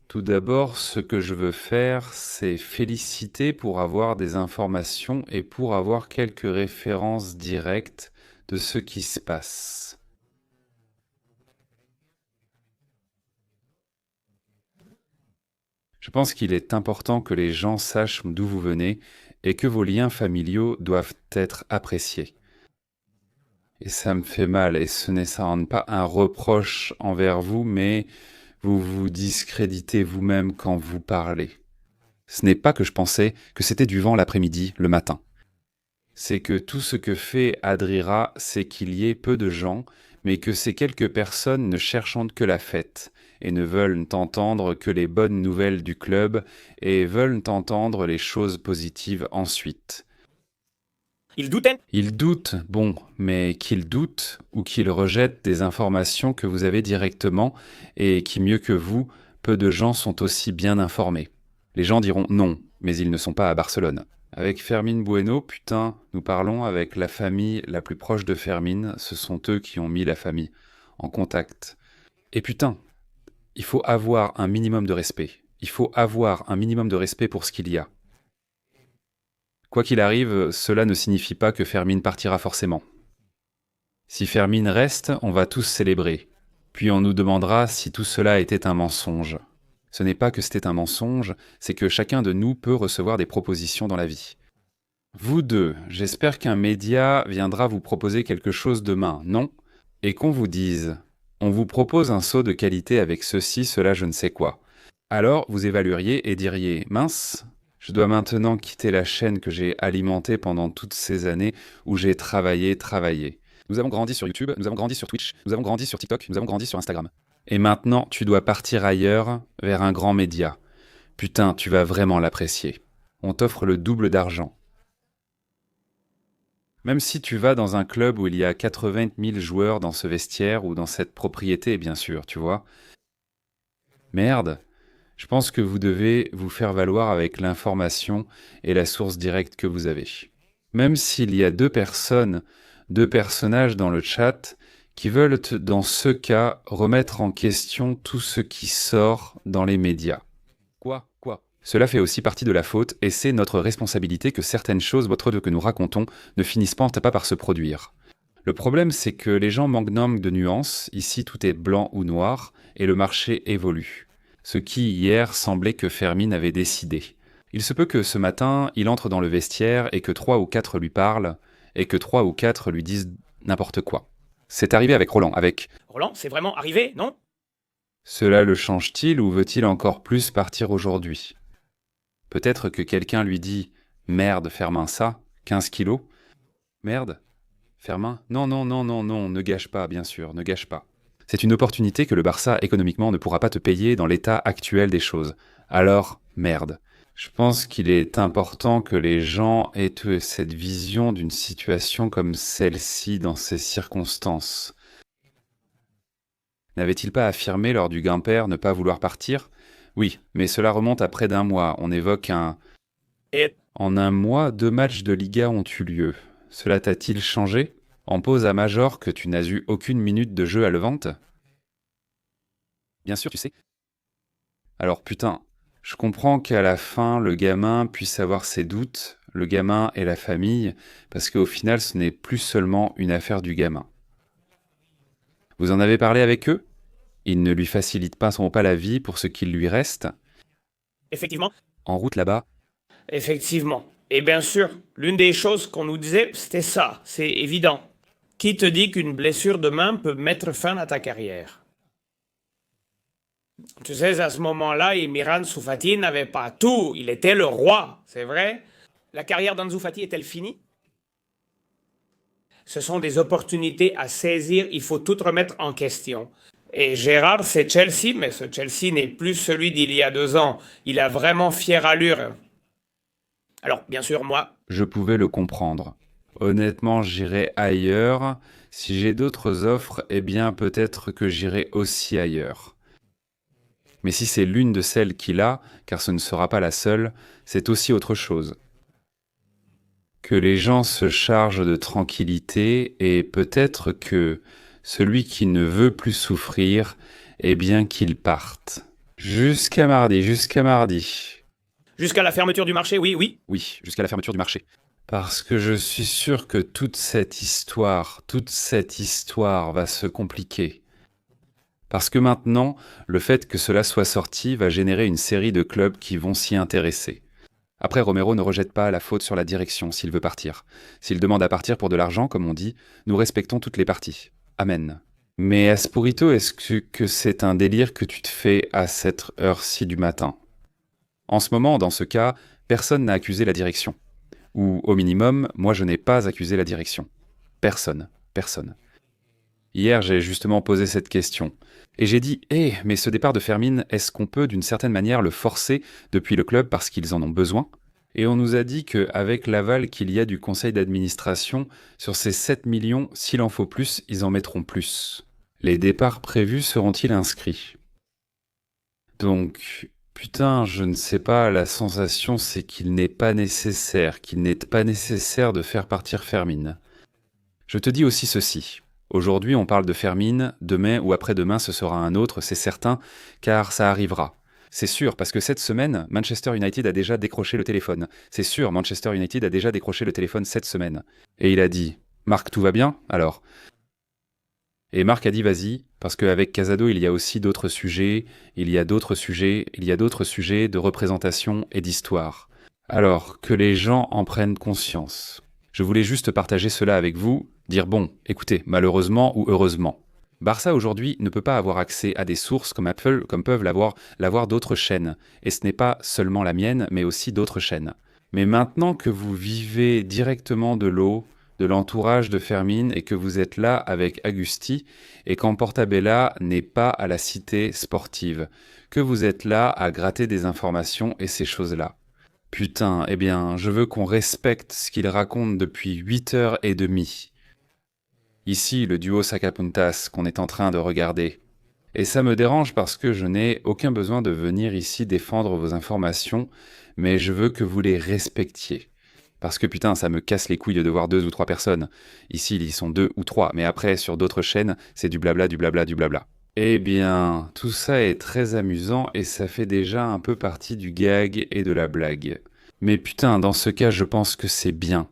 Tout d'abord, ce que je veux faire, c'est féliciter pour avoir des informations et pour avoir quelques références directes de ce qui se passe. Je pense qu'il est important que les gens sachent d'où vous venez et que vos liens familiaux doivent être appréciés. Et ça me fait mal, et ce n'est ça pas un reproche envers vous, mais vous vous discréditez vous-même quand vous parlez. Ce n'est pas que je pensais que c'était du vent l'après-midi, le matin. C'est que tout ce que fait Adrira, c'est qu'il y ait peu de gens, mais que ces quelques personnes ne cherchent que la fête, et ne veulent entendre que les bonnes nouvelles du club, et veulent entendre les choses positives ensuite. Il doutait. Ils doutent, bon, mais qu'ils doutent ou qu'ils rejettent des informations que vous avez directement, et qui mieux que vous, peu de gens sont aussi bien informés. Les gens diront non, mais ils ne sont pas à Barcelone. Avec Fermín Bueno, putain, nous parlons avec la famille la plus proche de Fermín, ce sont eux qui ont mis la famille en contact. Et putain, il faut avoir un minimum de respect. Il faut avoir un minimum de respect pour ce qu'il y a. Quoi qu'il arrive, cela ne signifie pas que Fermín partira forcément. Si Fermín reste, on va tous célébrer. Puis on nous demandera si tout cela était un mensonge. Ce n'est pas que c'était un mensonge, c'est que chacun de nous peut recevoir des propositions dans la vie. Vous deux, j'espère qu'un média viendra vous proposer quelque chose demain, non? Et qu'on vous dise, on vous propose un seau de qualité avec ceci, cela, je ne sais quoi. Alors vous évalueriez et diriez, mince, je dois maintenant quitter la chaîne que j'ai alimentée pendant toutes ces années où j'ai travaillé. Nous avons grandi sur YouTube, nous avons grandi sur Twitch, nous avons grandi sur TikTok, nous avons grandi sur Instagram. Et maintenant, tu dois partir ailleurs, vers un grand média. Putain, tu vas vraiment l'apprécier. On t'offre le double d'argent. Même si tu vas dans un club où il y a 80 000 joueurs dans ce vestiaire ou dans cette propriété, bien sûr, tu vois. Merde, je pense que vous devez vous faire valoir avec l'information et la source directe que vous avez. Même s'il y a deux personnages dans le chat qui veulent, dans ce cas, remettre en question tout ce qui sort dans les médias. Quoi? Cela fait aussi partie de la faute, et c'est notre responsabilité que certaines choses, que nous racontons, ne finissent pas par se produire. Le problème, c'est que les gens manquent de nuances, ici tout est blanc ou noir, et le marché évolue. Ce qui, hier, semblait que Fermín avait décidé. Il se peut que ce matin, il entre dans le vestiaire et que 3 ou 4 lui parlent, et que 3 ou 4 lui disent n'importe quoi. C'est arrivé avec Roland, avec Roland, c'est vraiment arrivé, non? Cela le change-t-il ou veut-il encore plus partir aujourd'hui? Peut-être que quelqu'un lui dit merde, Fermin, ça, 15 kilos. Merde, Fermin, non, ne gâche pas, bien sûr, ne gâche pas. C'est une opportunité que le Barça économiquement ne pourra pas te payer dans l'état actuel des choses. Alors, merde. Je pense qu'il est important que les gens aient cette vision d'une situation comme celle-ci dans ces circonstances. N'avait-il pas affirmé lors du Quimper ne pas vouloir partir? Oui, mais cela remonte à près d'un mois. On évoque un... Et En un mois, 2 matchs de Liga ont eu lieu. Cela t'a-t-il changé? En pause à Majorque, tu n'as eu aucune minute de jeu à Levante? Bien sûr, tu sais. Alors putain, je comprends qu'à la fin, le gamin puisse avoir ses doutes, le gamin et la famille, parce qu'au final, ce n'est plus seulement une affaire du gamin. Vous en avez parlé avec eux? Ils ne lui facilitent pas la vie pour ce qu'il lui reste? effectivement, En route là-bas? effectivement. Et bien sûr, l'une des choses qu'on nous disait, c'était ça, c'est évident. Qui te dit qu'une blessure de main peut mettre fin à ta carrière? Tu sais, à ce moment-là, Miran Soufati n'avait pas tout, il était le roi, c'est vrai? La carrière d'Ansu Fati est-elle finie? Ce sont des opportunités à saisir, il faut tout remettre en question. Et Gérard, c'est Chelsea, mais ce Chelsea n'est plus celui d'il y a 2 ans. Il a vraiment fière allure. Alors, bien sûr, moi, Je pouvais le comprendre. Honnêtement, j'irai ailleurs. Si j'ai d'autres offres, eh bien peut-être que j'irai aussi ailleurs. Mais si c'est l'une de celles qu'il a, car ce ne sera pas la seule, c'est aussi autre chose. Que les gens se chargent de tranquillité et peut-être que celui qui ne veut plus souffrir, eh bien qu'il parte. Jusqu'à mardi, jusqu'à mardi. Jusqu'à la fermeture du marché, oui, oui. Oui, jusqu'à la fermeture du marché. Parce que je suis sûr que toute cette histoire va se compliquer. Parce que maintenant, le fait que cela soit sorti va générer une série de clubs qui vont s'y intéresser. Après, Romero ne rejette pas la faute sur la direction s'il veut partir. S'il demande à partir pour de l'argent, comme on dit, nous respectons toutes les parties. Amen. Mais Espurito, est-ce que c'est un délire que tu te fais à cette heure-ci du matin? En ce moment, dans ce cas, personne n'a accusé la direction. Ou au minimum, moi je n'ai pas accusé la direction. Personne. Hier, j'ai justement posé cette question. Et j'ai dit, mais ce départ de Fermine, est-ce qu'on peut d'une certaine manière le forcer depuis le club parce qu'ils en ont besoin? Et on nous a dit qu'avec l'aval qu'il y a du conseil d'administration, sur ces 7 millions, s'il en faut plus, ils en mettront plus. Les départs prévus seront-ils inscrits? Donc, putain, je ne sais pas, la sensation c'est qu'il n'est pas nécessaire de faire partir Fermine. Je te dis aussi ceci. Aujourd'hui, on parle de Fermine, demain ou après-demain, ce sera un autre, c'est certain, car ça arrivera. C'est sûr, parce que cette semaine, Manchester United a déjà décroché le téléphone. C'est sûr, Manchester United a déjà décroché le téléphone cette semaine. Et il a dit, Marc, tout va bien? Alors. Et Marc a dit, vas-y, parce qu'avec Casado, il y a aussi d'autres sujets, il y a d'autres sujets de représentation et d'histoire. Alors, que les gens en prennent conscience. Je voulais juste partager cela avec vous, dire bon, écoutez, malheureusement ou heureusement. Barça aujourd'hui ne peut pas avoir accès à des sources comme Apple, comme peuvent l'avoir d'autres chaînes. Et ce n'est pas seulement la mienne, mais aussi d'autres chaînes. Mais maintenant que vous vivez directement de l'eau, de l'entourage de Fermine et que vous êtes là avec Agusti et qu'en Portabella n'est pas à la cité sportive, que vous êtes là à gratter des informations et ces choses-là. Putain, eh bien, je veux qu'on respecte ce qu'il raconte depuis 8h30. Ici, le duo Sacapuntas qu'on est en train de regarder. Et ça me dérange parce que je n'ai aucun besoin de venir ici défendre vos informations, mais je veux que vous les respectiez. Parce que putain, ça me casse les couilles de voir 2 ou 3 personnes. Ici, ils y sont 2 ou 3, mais après, sur d'autres chaînes, c'est du blabla, du blabla, du blabla. Eh bien, tout ça est très amusant et ça fait déjà un peu partie du gag et de la blague. Mais putain, dans ce cas, je pense que c'est bien.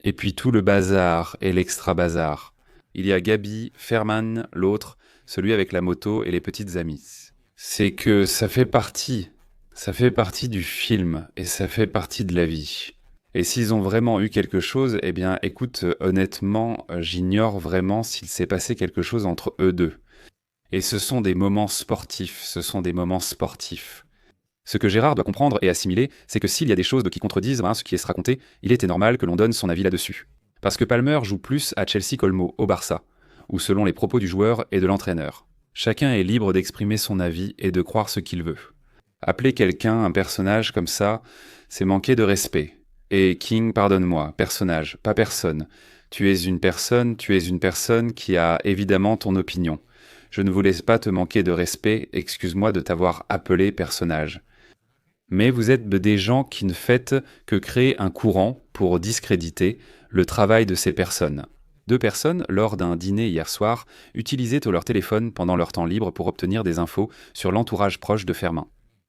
Et puis tout le bazar et l'extra-bazar. Il y a Gabi, Ferman, l'autre, celui avec la moto et les petites amies. C'est que ça fait partie du film et ça fait partie de la vie. Et s'ils ont vraiment eu quelque chose, eh bien écoute, honnêtement, j'ignore vraiment s'il s'est passé quelque chose entre eux deux. Et ce sont des moments sportifs, Ce que Gérard doit comprendre et assimiler, c'est que s'il y a des choses qui contredisent ce qui est se raconter, il était normal que l'on donne son avis là-dessus. Parce que Palmer joue plus à Chelsea qu'Olmo au Barça, ou selon les propos du joueur et de l'entraîneur. Chacun est libre d'exprimer son avis et de croire ce qu'il veut. Appeler quelqu'un un personnage comme ça, c'est manquer de respect. Et King, pardonne-moi, personnage, pas personne. Tu es une personne qui a évidemment ton opinion. Je ne voulais pas te manquer de respect, excuse-moi de t'avoir appelé personnage. Mais vous êtes des gens qui ne faites que créer un courant pour discréditer le travail de ces personnes. 2 personnes, lors d'un dîner hier soir, utilisaient leur téléphone pendant leur temps libre pour obtenir des infos sur l'entourage proche de Fermin.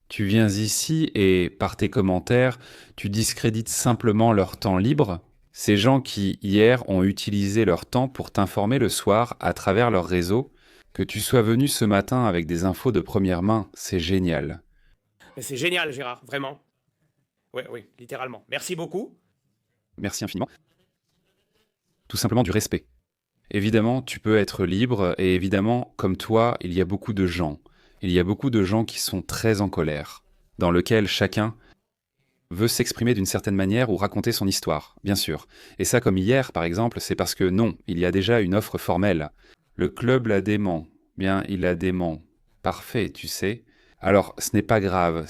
Tu viens ici et, par tes commentaires, tu discrédites simplement leur temps libre? Ces gens qui, hier, ont utilisé leur temps pour t'informer le soir à travers leur réseau? Que tu sois venu ce matin avec des infos de première main, c'est génial. Mais c'est génial, Gérard, vraiment. Oui, oui, littéralement. Merci beaucoup. Merci infiniment. Tout simplement du respect. Évidemment, tu peux être libre, et évidemment, comme toi, il y a beaucoup de gens. Il y a beaucoup de gens qui sont très en colère, dans lequel chacun veut s'exprimer d'une certaine manière ou raconter son histoire, bien sûr. Et ça, comme hier, par exemple, c'est parce que non, il y a déjà une offre formelle. Le club la dément. Bien, il la dément. Parfait, tu sais. Alors, ce n'est pas grave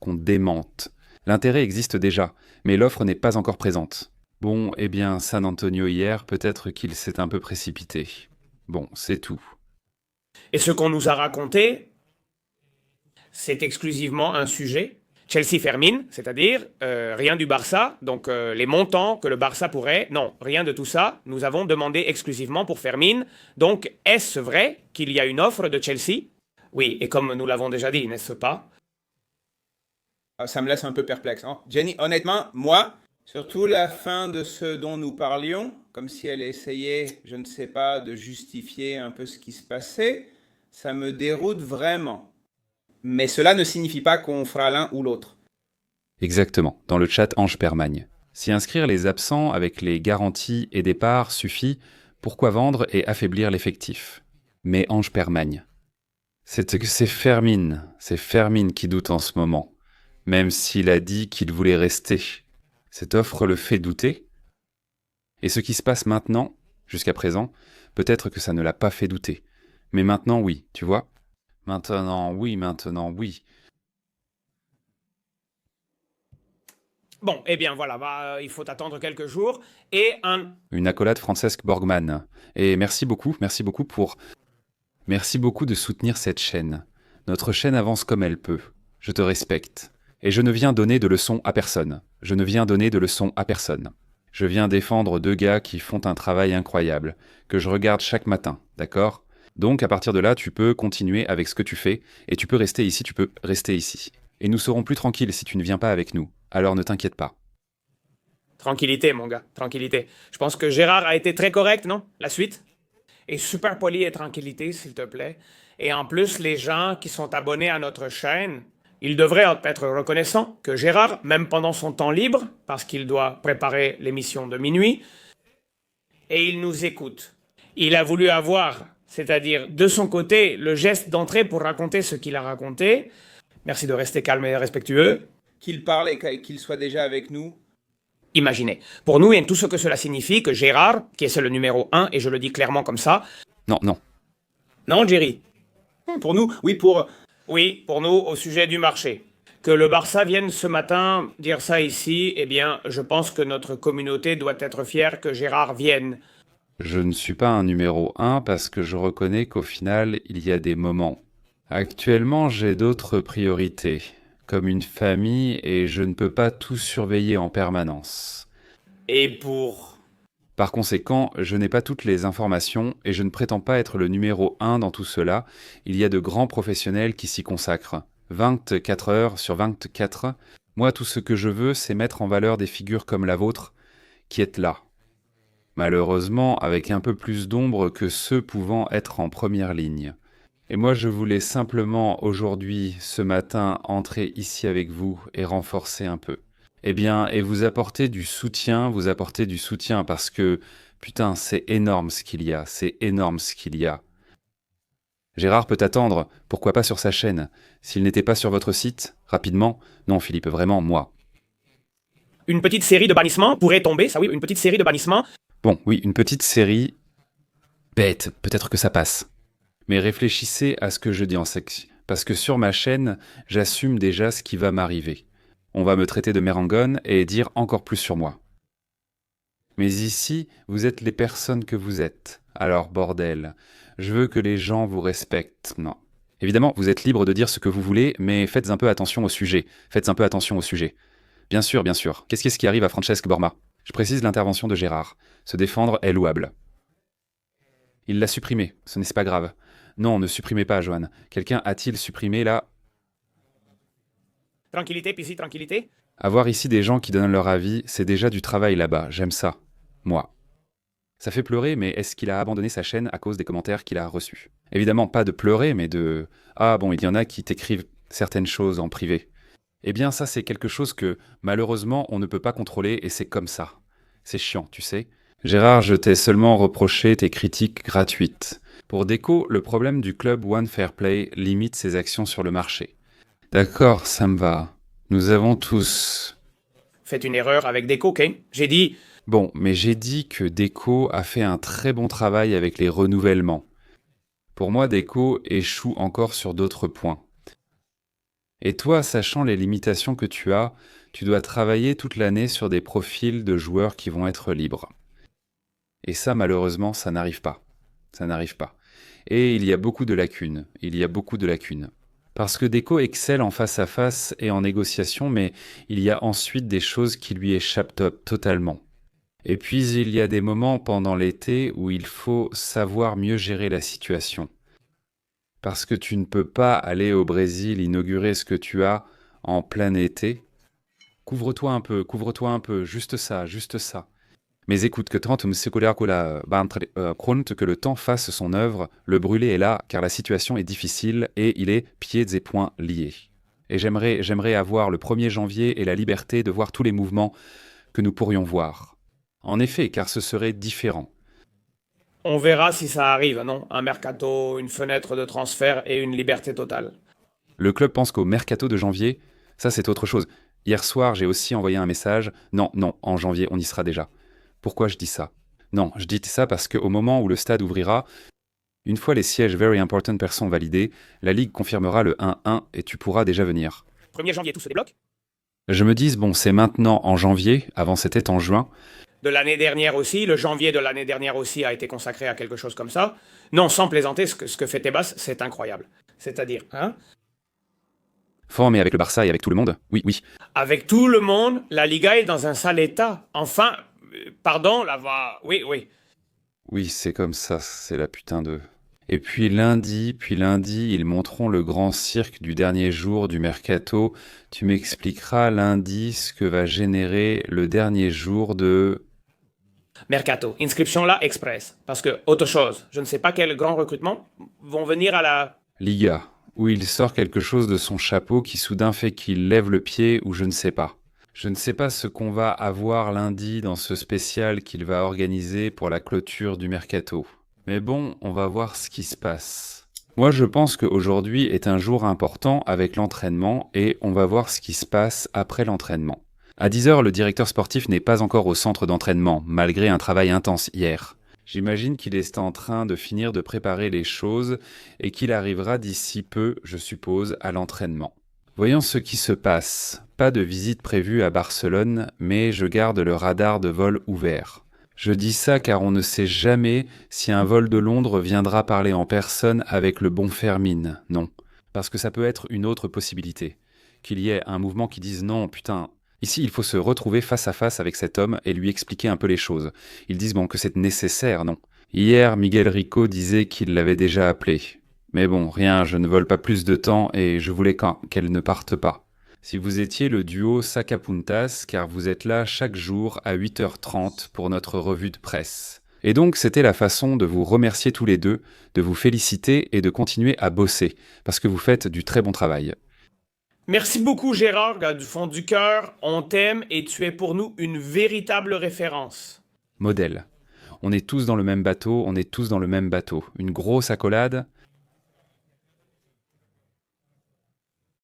qu'on démente. L'intérêt existe déjà, mais l'offre n'est pas encore présente. Bon, eh bien, San Antonio hier, peut-être qu'il s'est un peu précipité. Bon, c'est tout. Et ce qu'on nous a raconté, c'est exclusivement un sujet. Chelsea Fermine, c'est-à-dire rien du Barça, donc les montants que le Barça pourrait... Non, rien de tout ça. Nous avons demandé exclusivement pour Fermine. Donc, est-ce vrai qu'il y a une offre de Chelsea? Oui, et comme nous l'avons déjà dit, n'est-ce pas? Ah, ça me laisse un peu perplexe, hein. Jenny, honnêtement, moi, surtout la fin de ce dont nous parlions, comme si elle essayait, je ne sais pas, de justifier un peu ce qui se passait, ça me déroute vraiment. Mais cela ne signifie pas qu'on fera l'un ou l'autre. Exactement, dans le chat Ange Permagne. Si inscrire les absents avec les garanties et départs suffit, pourquoi vendre et affaiblir l'effectif? Mais Ange Permagne. C'est Fermine qui doute en ce moment, même s'il a dit qu'il voulait rester. Cette offre le fait douter. Et ce qui se passe maintenant, jusqu'à présent, peut-être que ça ne l'a pas fait douter. Mais maintenant, oui, tu vois? Maintenant, oui. Bon, eh bien voilà, il faut attendre quelques jours et Une accolade Francesque Borgman. Et merci beaucoup de soutenir cette chaîne. Notre chaîne avance comme elle peut. Je te respecte. Et je ne viens donner de leçons à personne. Je viens défendre deux gars qui font un travail incroyable, que je regarde chaque matin, d'accord? Donc à partir de là, tu peux continuer avec ce que tu fais, et tu peux rester ici. Et nous serons plus tranquilles si tu ne viens pas avec nous. Alors ne t'inquiète pas. Tranquillité, mon gars, tranquillité. Je pense que Gérard a été très correct, non? La suite? Et super poli et tranquillité, s'il te plaît. Et en plus, les gens qui sont abonnés à notre chaîne, ils devraient être reconnaissants que Gérard, même pendant son temps libre, parce qu'il doit préparer l'émission de minuit, et il nous écoute. Il a voulu avoir, c'est-à-dire de son côté, le geste d'entrée pour raconter ce qu'il a raconté. Merci de rester calme et respectueux. Qu'il parle et qu'il soit déjà avec nous. Imaginez. Pour nous, et tout ce que cela signifie, que Gérard, qui est le numéro 1, et je le dis clairement comme ça... Non. Non, Jerry? Pour nous, Oui, pour nous, au sujet du marché. Que le Barça vienne ce matin dire ça ici, eh bien, je pense que notre communauté doit être fière que Gérard vienne. Je ne suis pas un numéro 1 parce que je reconnais qu'au final, il y a des moments. Actuellement, j'ai d'autres priorités, comme une famille, et je ne peux pas tout surveiller en permanence. Par conséquent, je n'ai pas toutes les informations et je ne prétends pas être le numéro 1 dans tout cela. Il y a de grands professionnels qui s'y consacrent. 24 heures sur 24. Moi, tout ce que je veux, c'est mettre en valeur des figures comme la vôtre, qui êtes là. Malheureusement, avec un peu plus d'ombre que ceux pouvant être en première ligne. Et moi, je voulais simplement, aujourd'hui, ce matin, entrer ici avec vous et renforcer un peu. Eh bien, et vous apporter du soutien, parce que, putain, c'est énorme ce qu'il y a. Gérard peut attendre, pourquoi pas sur sa chaîne. S'il n'était pas sur votre site, rapidement, non Philippe, vraiment, moi. Une petite série de bannissements pourrait tomber, ça oui, une petite série de bannissements. Bon, oui, une petite série... Bête, peut-être que ça passe. Mais réfléchissez à ce que je dis en sexe, parce que sur ma chaîne, j'assume déjà ce qui va m'arriver. On va me traiter de mérangone et dire encore plus sur moi. Mais ici, vous êtes les personnes que vous êtes. Alors bordel, je veux que les gens vous respectent. Non. Évidemment, vous êtes libre de dire ce que vous voulez, mais faites un peu attention au sujet. Bien sûr. Qu'est-ce qui arrive à Francesque Borma? Je précise l'intervention de Gérard. Se défendre est louable. Il l'a supprimé, ce n'est pas grave. Non, ne supprimez pas, Joanne. Quelqu'un a-t-il supprimé là? Tranquillité, Pissy, tranquillité. Avoir ici des gens qui donnent leur avis, c'est déjà du travail là-bas, j'aime ça. Moi. Ça fait pleurer, mais est-ce qu'il a abandonné sa chaîne à cause des commentaires qu'il a reçus? Évidemment, pas de pleurer, mais de... Ah bon, il y en a qui t'écrivent certaines choses en privé. Eh bien, ça, c'est quelque chose que, malheureusement, on ne peut pas contrôler, et c'est comme ça. C'est chiant, tu sais. Gérard, je t'ai seulement reproché tes critiques gratuites. Pour Déco, le problème du club One Fair Play limite ses actions sur le marché. D'accord, ça me va. Nous avons tous... Faites une erreur avec Déco, ok? J'ai dit... Bon, mais j'ai dit que Déco a fait un très bon travail avec les renouvellements. Pour moi, Déco échoue encore sur d'autres points. Et toi, sachant les limitations que tu as, tu dois travailler toute l'année sur des profils de joueurs qui vont être libres. Et ça, malheureusement, ça n'arrive pas. Et il y a beaucoup de lacunes. Parce que Déco excelle en face à face et en négociation, mais il y a ensuite des choses qui lui échappent totalement. Et puis il y a des moments pendant l'été où il faut savoir mieux gérer la situation. Parce que tu ne peux pas aller au Brésil inaugurer ce que tu as en plein été. Couvre-toi un peu, juste ça, juste ça. Mais écoute, que que le temps fasse son œuvre, le brûlé est là, car la situation est difficile et il est pieds et poings liés. Et j'aimerais avoir le 1er janvier et la liberté de voir tous les mouvements que nous pourrions voir. En effet, car ce serait différent. On verra si ça arrive, non? Un mercato, une fenêtre de transfert et une liberté totale. Le club pense qu'au mercato de janvier, ça c'est autre chose. Hier soir, j'ai aussi envoyé un message. Non, en janvier, on y sera déjà. Pourquoi je dis ça? Non, je dis ça parce qu'au moment où le stade ouvrira, une fois les sièges Very Important sont validés, la Ligue confirmera le 1-1 et tu pourras déjà venir. 1er janvier, tout se débloque? Je me dis, bon, c'est maintenant en janvier, avant c'était en juin. De l'année dernière aussi, le janvier de l'année dernière aussi a été consacré à quelque chose comme ça. Non, sans plaisanter, ce que fait Tebas, c'est incroyable. C'est-à-dire, hein? Formé avec le Barça et avec tout le monde? Oui. Avec tout le monde, la Liga est dans un sale état. Enfin, pardon, là va. Oui. Oui, c'est comme ça, c'est la putain de... Et puis lundi, ils monteront le grand cirque du dernier jour du mercato. Tu m'expliqueras lundi ce que va générer le dernier jour de... Mercato, inscription là express. Parce que, autre chose, je ne sais pas quels grands recrutements vont venir à la... Liga, où il sort quelque chose de son chapeau qui soudain fait qu'il lève le pied ou je ne sais pas. Je ne sais pas ce qu'on va avoir lundi dans ce spécial qu'il va organiser pour la clôture du mercato. Mais bon, on va voir ce qui se passe. Moi, je pense qu'aujourd'hui est un jour important avec l'entraînement et on va voir ce qui se passe après l'entraînement. À 10h, le directeur sportif n'est pas encore au centre d'entraînement, malgré un travail intense hier. J'imagine qu'il est en train de finir de préparer les choses et qu'il arrivera d'ici peu, je suppose, à l'entraînement. Voyons ce qui se passe. Pas de visite prévue à Barcelone, mais je garde le radar de vol ouvert. Je dis ça car on ne sait jamais si un vol de Londres viendra parler en personne avec le bon Fermine, non. Parce que ça peut être une autre possibilité. Qu'il y ait un mouvement qui dise non, putain, ici il faut se retrouver face à face avec cet homme et lui expliquer un peu les choses. Ils disent bon que c'est nécessaire, non. Hier, Miguel Rico disait qu'il l'avait déjà appelé. Mais bon, rien, je ne vole pas plus de temps et je voulais qu'elle ne parte pas. Si vous étiez le duo Sacapuntas, car vous êtes là chaque jour à 8h30 pour notre revue de presse. Et donc c'était la façon de vous remercier tous les deux, de vous féliciter et de continuer à bosser, parce que vous faites du très bon travail. Merci beaucoup Gérard, du fond du cœur, on t'aime et tu es pour nous une véritable référence. Modèle. On est tous dans le même bateau, Une grosse accolade.